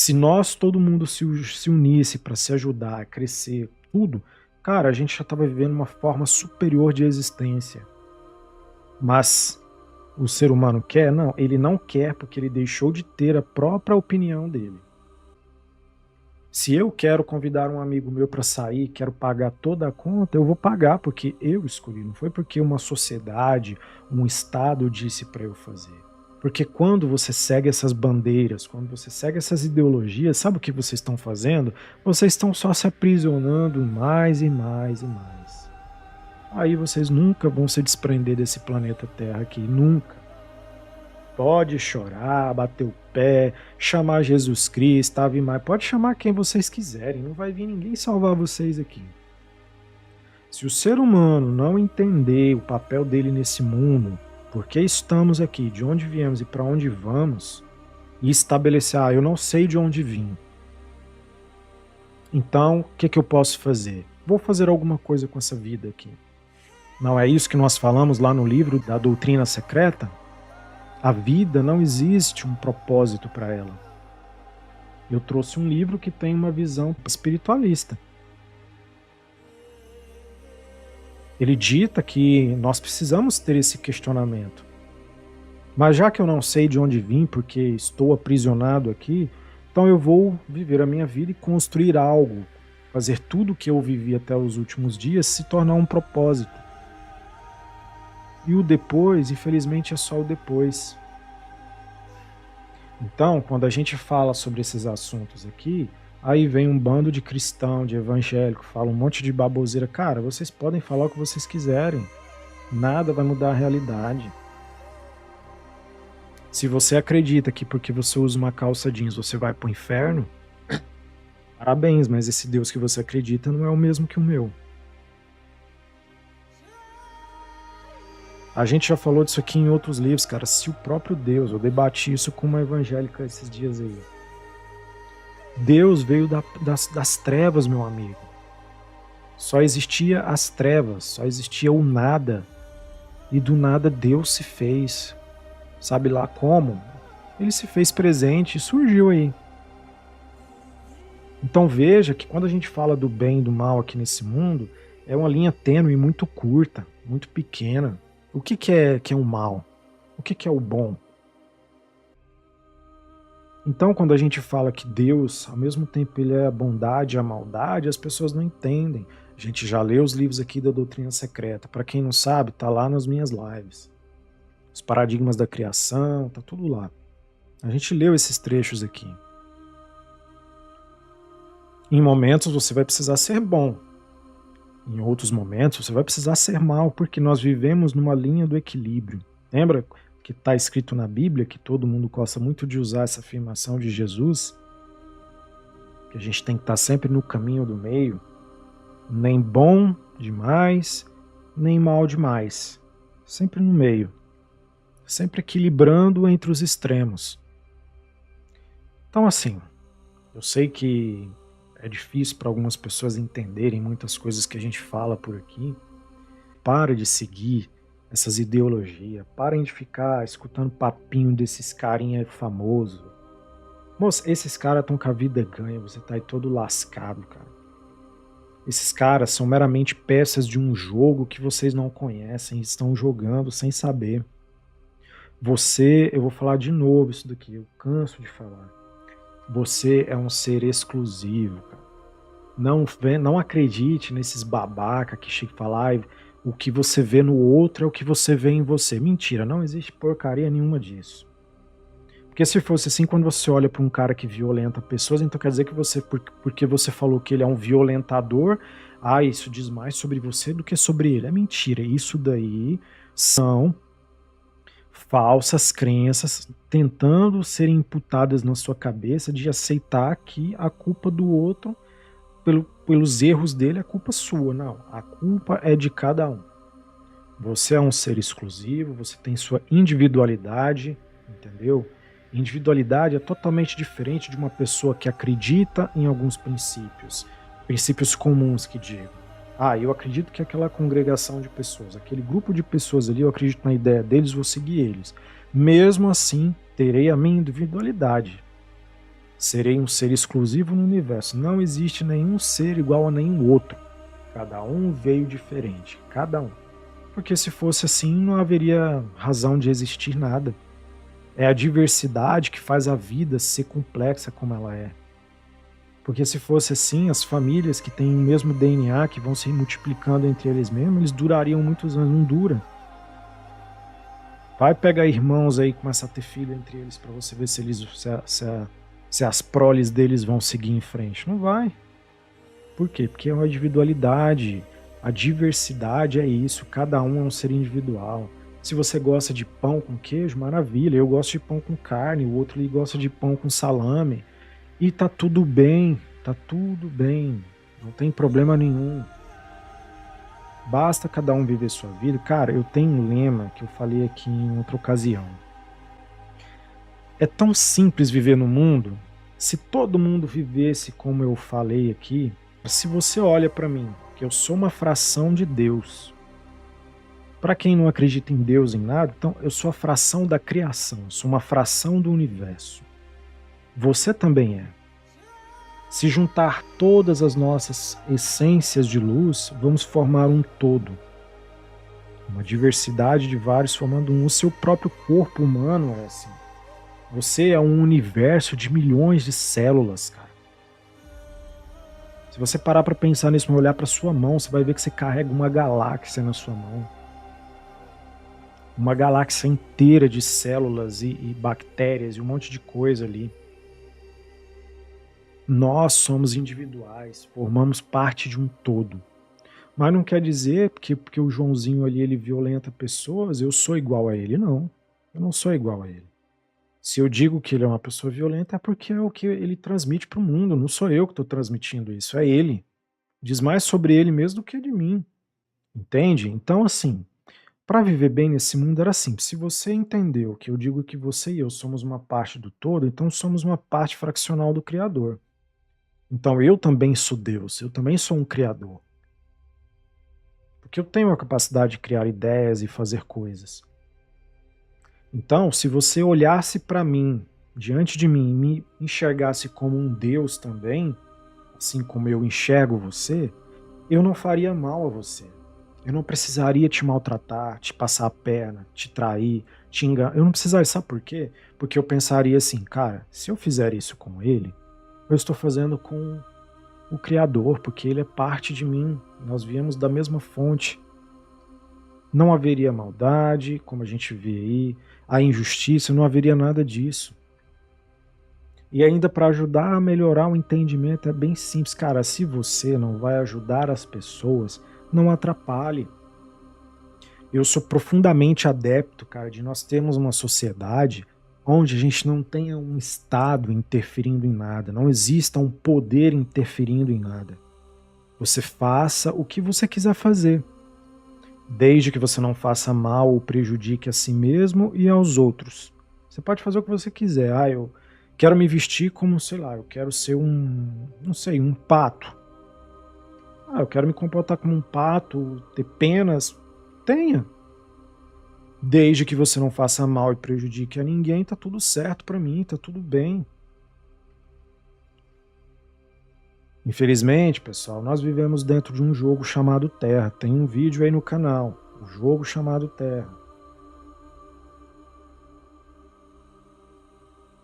Se nós, todo mundo se unisse para se ajudar, crescer, tudo, cara, a gente já estava vivendo uma forma superior de existência. Mas o ser humano quer? Não, ele não quer porque ele deixou de ter a própria opinião dele. Se eu quero convidar um amigo meu para sair, quero pagar toda a conta, eu vou pagar porque eu escolhi, não foi porque uma sociedade, um estado disse para eu fazer. Porque quando você segue essas bandeiras, quando você segue essas ideologias, sabe o que vocês estão fazendo? Vocês estão só se aprisionando mais e mais e mais. Aí vocês nunca vão se desprender desse planeta Terra aqui, nunca. Pode chorar, bater o pé, chamar Jesus Cristo, Ave Maria, pode chamar quem vocês quiserem, não vai vir ninguém salvar vocês aqui. Se o ser humano não entender o papel dele nesse mundo, por que estamos aqui, de onde viemos e para onde vamos, e estabelecer, eu não sei de onde vim. Então, o que eu posso fazer? Vou fazer alguma coisa com essa vida aqui. Não é isso que nós falamos lá no livro da Doutrina Secreta? A vida não existe um propósito para ela. Eu trouxe um livro que tem uma visão espiritualista. Ele dita que nós precisamos ter esse questionamento. Mas já que eu não sei de onde vim, porque estou aprisionado aqui, então eu vou viver a minha vida e construir algo. Fazer tudo o que eu vivi até os últimos dias se tornar um propósito. E o depois, infelizmente, é só o depois. Então, quando a gente fala sobre esses assuntos aqui, aí vem um bando de cristão, de evangélico, fala um monte de baboseira. Cara, vocês podem falar o que vocês quiserem. Nada vai mudar a realidade. Se você acredita que porque você usa uma calça jeans você vai pro inferno, parabéns, mas esse Deus que você acredita não é o mesmo que o meu. A gente já falou disso aqui em outros livros, cara. Se o próprio Deus, eu debati isso com uma evangélica esses dias aí. Deus veio das trevas, meu amigo. Só existia as trevas, só existia o nada. E do nada Deus se fez. Sabe lá como? Ele se fez presente e surgiu aí. Então veja que quando a gente fala do bem e do mal aqui nesse mundo, é uma linha tênue muito curta, muito pequena. O que é o mal? O que é o bom? Então, quando a gente fala que Deus, ao mesmo tempo, ele é a bondade e a maldade, as pessoas não entendem. A gente já leu os livros aqui da Doutrina Secreta. Para quem não sabe, tá lá nas minhas lives. Os paradigmas da criação, tá tudo lá. A gente leu esses trechos aqui. Em momentos você vai precisar ser bom. Em outros momentos você vai precisar ser mal, porque nós vivemos numa linha do equilíbrio. Lembra que está escrito na Bíblia, que todo mundo gosta muito de usar essa afirmação de Jesus? Que a gente tem que estar sempre no caminho do meio. Nem bom demais, nem mal demais. Sempre no meio. Sempre equilibrando entre os extremos. Então assim, eu sei que é difícil para algumas pessoas entenderem muitas coisas que a gente fala por aqui. Para de seguir essas ideologias. Parem de ficar escutando papinho desses carinha famoso. Moça, esses caras estão com a vida ganha. Você tá aí todo lascado, cara. Esses caras são meramente peças de um jogo que vocês não conhecem. Estão jogando sem saber. Eu vou falar de novo isso daqui. Eu canso de falar. Você é um ser exclusivo, cara. Não acredite nesses babaca que chega e fala, o que você vê no outro é o que você vê em você. Mentira, não existe porcaria nenhuma disso. Porque se fosse assim, quando você olha para um cara que violenta pessoas, então quer dizer que porque você falou que ele é um violentador, isso diz mais sobre você do que sobre ele. É mentira, isso daí são falsas crenças tentando serem imputadas na sua cabeça de aceitar que a culpa do outro, pelos erros dele, a culpa é sua. Não, a culpa é de cada um. Você é um ser exclusivo, você tem sua individualidade, entendeu? Individualidade é totalmente diferente de uma pessoa que acredita em alguns princípios comuns que digo. Eu acredito que aquela congregação de pessoas, aquele grupo de pessoas ali, eu acredito na ideia deles, vou seguir eles. Mesmo assim, terei a minha individualidade. Serei um ser exclusivo no universo. Não existe nenhum ser igual a nenhum outro. Cada um veio diferente, cada um. Porque se fosse assim, não haveria razão de existir nada. É a diversidade que faz a vida ser complexa como ela é. Porque se fosse assim, as famílias que têm o mesmo DNA, que vão se multiplicando entre eles mesmos, eles durariam muitos anos. Não dura. Vai pegar irmãos aí e começar a ter filho entre eles para você ver se as proles deles vão seguir em frente. Não vai. Por quê? Porque é uma individualidade. A diversidade é isso. Cada um é um ser individual. Se você gosta de pão com queijo, maravilha. Eu gosto de pão com carne, o outro ali gosta de pão com salame. E tá tudo bem, tá tudo bem. Não tem problema nenhum. Basta cada um viver sua vida. Cara, eu tenho um lema que eu falei aqui em outra ocasião. É tão simples viver no mundo. Se todo mundo vivesse como eu falei aqui, se você olha para mim, que eu sou uma fração de Deus. Para quem não acredita em Deus, em nada, então eu sou a fração da criação, eu sou uma fração do universo. Você também é. Se juntar todas as nossas essências de luz, vamos formar um todo. Uma diversidade de vários formando um. O seu próprio corpo humano é assim. Você é um universo de milhões de células, cara. Se você parar para pensar nisso, olhar para sua mão, você vai ver que você carrega uma galáxia na sua mão. Uma galáxia inteira de células e bactérias e um monte de coisa ali. Nós somos individuais, formamos parte de um todo. Mas não quer dizer porque o Joãozinho ali ele violenta pessoas, eu sou igual a ele. Não, eu não sou igual a ele. Se eu digo que ele é uma pessoa violenta é porque é o que ele transmite para o mundo, não sou eu que estou transmitindo isso, é ele. Diz mais sobre ele mesmo do que de mim, entende? Então assim, para viver bem nesse mundo era simples. Se você entendeu que eu digo que você e eu somos uma parte do todo, então somos uma parte fraccional do Criador. Então eu também sou Deus, eu também sou um Criador. Porque eu tenho a capacidade de criar ideias e fazer coisas. Então, se você olhasse para mim, diante de mim, e me enxergasse como um Deus também, assim como eu enxergo você, eu não faria mal a você. Eu não precisaria te maltratar, te passar a perna, te trair, te enganar. Eu não precisaria, sabe por quê? Porque eu pensaria assim, cara, se eu fizer isso com ele, eu estou fazendo com o Criador, porque ele é parte de mim. Nós viemos da mesma fonte. Não haveria maldade, como a gente vê aí, a injustiça, não haveria nada disso. E ainda para ajudar a melhorar o entendimento é bem simples. Cara, se você não vai ajudar as pessoas, não atrapalhe. Eu sou profundamente adepto, cara, de nós termos uma sociedade onde a gente não tenha um Estado interferindo em nada, não exista um poder interferindo em nada. Você faça o que você quiser fazer, desde que você não faça mal ou prejudique a si mesmo e aos outros. Você pode fazer o que você quiser. Ah, eu quero me vestir como, sei lá, eu quero ser não sei, um pato. Ah, eu quero me comportar como um pato, ter penas. Tenha. Desde que você não faça mal e prejudique a ninguém, tá tudo certo pra mim, tá tudo bem. Infelizmente, pessoal, nós vivemos dentro de um jogo chamado Terra. Tem um vídeo aí no canal, o jogo chamado Terra.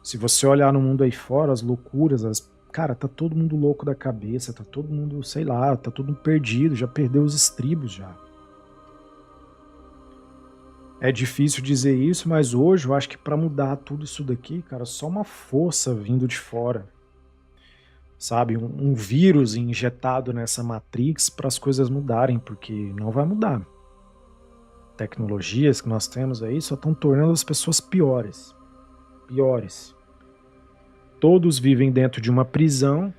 Se você olhar no mundo aí fora, as loucuras, cara, tá todo mundo louco da cabeça, tá todo mundo, sei lá, tá todo mundo perdido, já perdeu os estribos já. É difícil dizer isso, mas hoje eu acho que para mudar tudo isso daqui, cara, só uma força vindo de fora. Sabe, um vírus injetado nessa Matrix para as coisas mudarem, porque não vai mudar. Tecnologias que nós temos aí só estão tornando as pessoas piores. Piores. Todos vivem dentro de uma prisão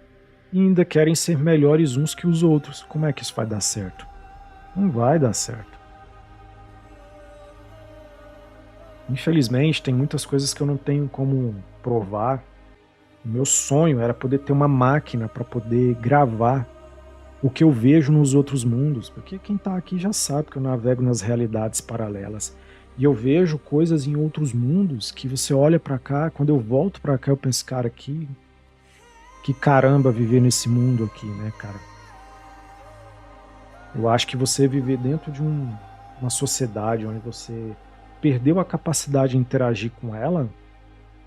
e ainda querem ser melhores uns que os outros. Como é que isso vai dar certo? Não vai dar certo. Infelizmente, tem muitas coisas que eu não tenho como provar. O meu sonho era poder ter uma máquina para poder gravar o que eu vejo nos outros mundos, porque quem está aqui já sabe que eu navego nas realidades paralelas. E eu vejo coisas em outros mundos que você olha para cá, quando eu volto para cá eu penso, cara, que Que caramba viver nesse mundo aqui, né, cara? Eu acho que você viver dentro de uma sociedade onde você perdeu a capacidade de interagir com ela,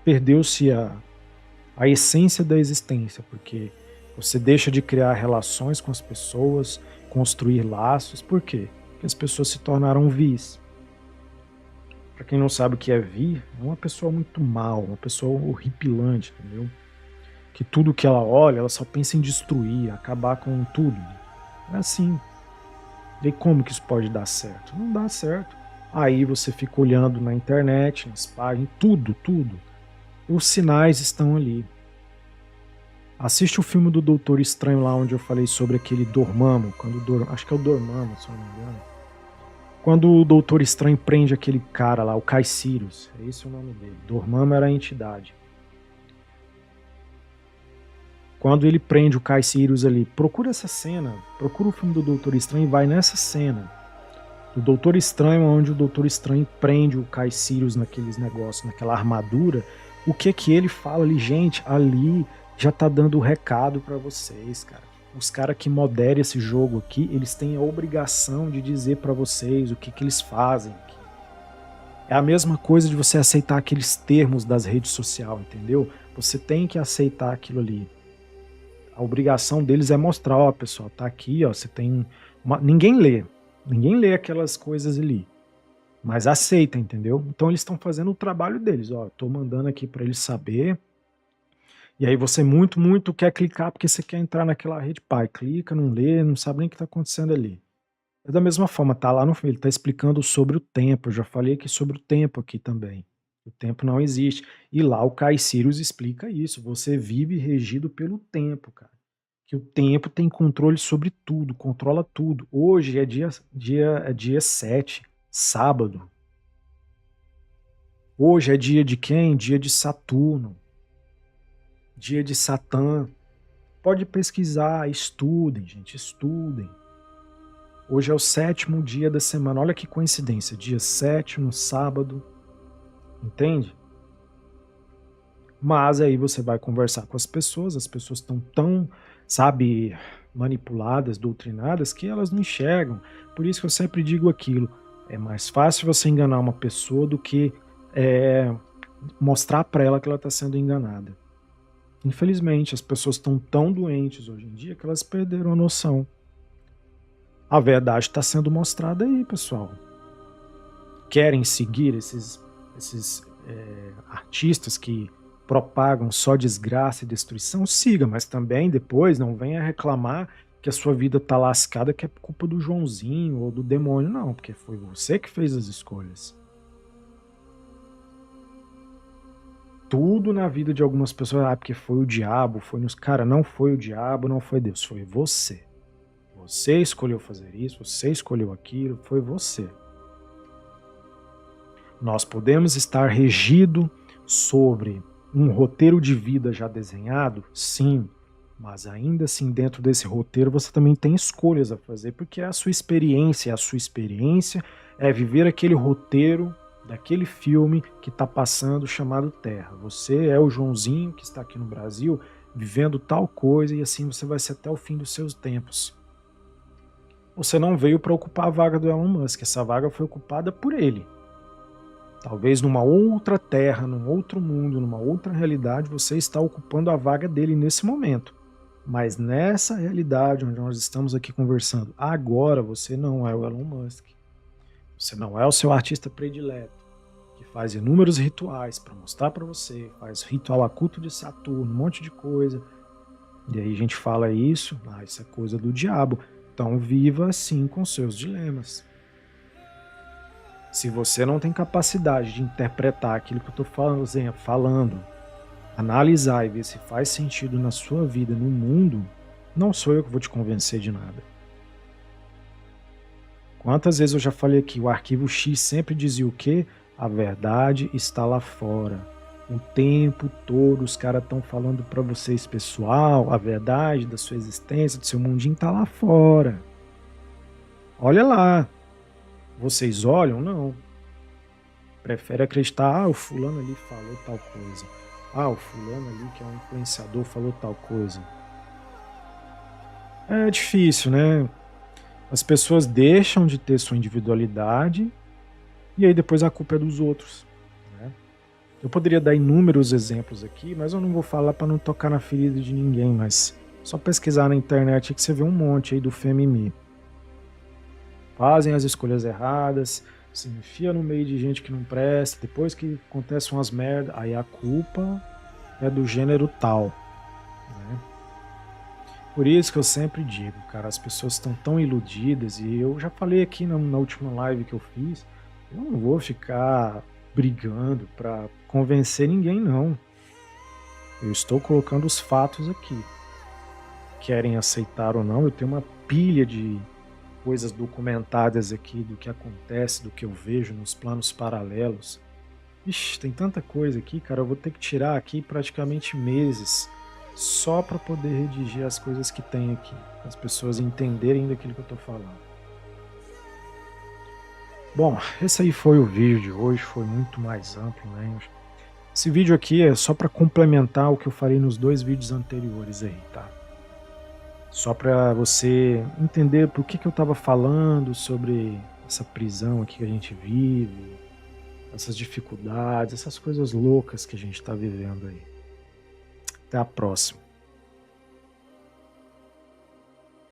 perdeu-se a essência da existência, porque você deixa de criar relações com as pessoas, construir laços. Por quê? Porque as pessoas se tornaram vis. Para quem não sabe o que é vi, é uma pessoa muito mal, uma pessoa horripilante, entendeu? Que tudo que ela olha, ela só pensa em destruir, acabar com tudo. É assim. E como que isso pode dar certo? Não dá certo. Aí você fica olhando na internet, nas páginas, tudo, tudo. Os sinais estão ali. Assiste o filme do Doutor Estranho lá onde eu falei sobre aquele Dormammu, acho que é o Dormammu, se eu não me engano. Quando o Doutor Estranho prende aquele cara lá, o Caecilius, é esse o nome dele. Dormammu era a entidade. Quando ele prende o Caecilius ali, procura essa cena, procura o filme do Doutor Estranho e vai nessa cena. Do Doutor Estranho, onde o Doutor Estranho prende o Caecilius naqueles negócios, naquela armadura. O que ele fala ali, gente, ali já tá dando o recado para vocês, cara. Os caras que moderam esse jogo aqui, eles têm a obrigação de dizer para vocês o que eles fazem aqui. É a mesma coisa de você aceitar aqueles termos das redes sociais, entendeu? Você tem que aceitar aquilo ali. A obrigação deles é mostrar, ó, pessoal, tá aqui, ó, você tem ninguém lê aquelas coisas ali, mas aceita, entendeu? Então eles estão fazendo o trabalho deles, ó, tô mandando aqui para eles saber. E aí você muito quer clicar porque você quer entrar naquela rede, pai, clica, não lê, não sabe nem o que tá acontecendo ali. É da mesma forma, tá lá no filme, ele tá explicando sobre o tempo, eu já falei aqui sobre o tempo aqui também. O tempo não existe. E lá o Caecilius explica isso, você vive regido pelo tempo, cara. Que o tempo tem controle sobre tudo, controla tudo. Hoje é dia 7, sábado. Hoje é dia de quem? Dia de Saturno, dia de Satã. Pode pesquisar, estudem, gente, estudem. Hoje é o 7º dia da semana. Olha que coincidência, dia 7 no sábado. Entende? Mas aí você vai conversar com as pessoas estão tão, sabe, manipuladas, doutrinadas, que elas não enxergam. Por isso que eu sempre digo aquilo, é mais fácil você enganar uma pessoa do que mostrar para ela que ela está sendo enganada. Infelizmente, as pessoas estão tão doentes hoje em dia que elas perderam a noção. A verdade está sendo mostrada aí, pessoal. Querem seguir esses artistas que propagam só desgraça e destruição? Siga, mas também depois não venha reclamar que a sua vida tá lascada, que é culpa do Joãozinho ou do demônio, não, porque foi você que fez as escolhas. Tudo na vida de algumas pessoas, porque foi o diabo, foi nos... Cara, não foi o diabo, não foi Deus, foi você. Você escolheu fazer isso, você escolheu aquilo, foi você. Nós podemos estar regido sobre um roteiro de vida já desenhado? Sim, mas ainda assim dentro desse roteiro você também tem escolhas a fazer, porque é a sua experiência é viver aquele roteiro daquele filme que está passando chamado Terra. Você é o Joãozinho que está aqui no Brasil vivendo tal coisa e assim você vai ser até o fim dos seus tempos. Você não veio para ocupar a vaga do Elon Musk, essa vaga foi ocupada por ele. Talvez numa outra terra, num outro mundo, numa outra realidade, você está ocupando a vaga dele nesse momento. Mas nessa realidade onde nós estamos aqui conversando, agora você não é o Elon Musk. Você não é o seu artista predileto, que faz inúmeros rituais para mostrar para você, faz ritual a culto de Saturno, um monte de coisa. E aí a gente fala isso, isso é coisa do diabo. Então viva assim com seus dilemas. Se você não tem capacidade de interpretar aquilo que eu estou falando, analisar e ver se faz sentido na sua vida, no mundo, não sou eu que vou te convencer de nada. Quantas vezes eu já falei aqui, o arquivo X sempre dizia o quê? A verdade está lá fora. O tempo todo os caras estão falando para vocês, pessoal, a verdade da sua existência, do seu mundinho está lá fora. Olha lá. Vocês olham? Não. Prefere acreditar, o fulano ali falou tal coisa. Ah, o fulano ali que é um influenciador falou tal coisa. É difícil, né? As pessoas deixam de ter sua individualidade e aí depois a culpa é dos outros, né? Eu poderia dar inúmeros exemplos aqui, mas eu não vou falar para não tocar na ferida de ninguém, mas só pesquisar na internet que você vê um monte aí do FMI. Fazem as escolhas erradas, se enfia no meio de gente que não presta, depois que acontecem umas merdas, aí a culpa é do gênero tal, né? Por isso que eu sempre digo, cara, as pessoas estão tão iludidas, e eu já falei aqui na última live que eu fiz, eu não vou ficar brigando para convencer ninguém, não. Eu estou colocando os fatos aqui. Querem aceitar ou não, eu tenho uma pilha de coisas documentadas aqui do que acontece, do que eu vejo nos planos paralelos. Ixi, tem tanta coisa aqui, cara, eu vou ter que tirar aqui praticamente meses só para poder redigir as coisas que tem aqui, para as pessoas entenderem daquilo que eu tô falando. Bom, esse aí foi o vídeo de hoje, foi muito mais amplo, né? Esse vídeo aqui é só para complementar o que eu falei nos 2 vídeos anteriores aí, tá? Só para você entender por que eu estava falando sobre essa prisão aqui que a gente vive, essas dificuldades, essas coisas loucas que a gente está vivendo aí. Até a próxima.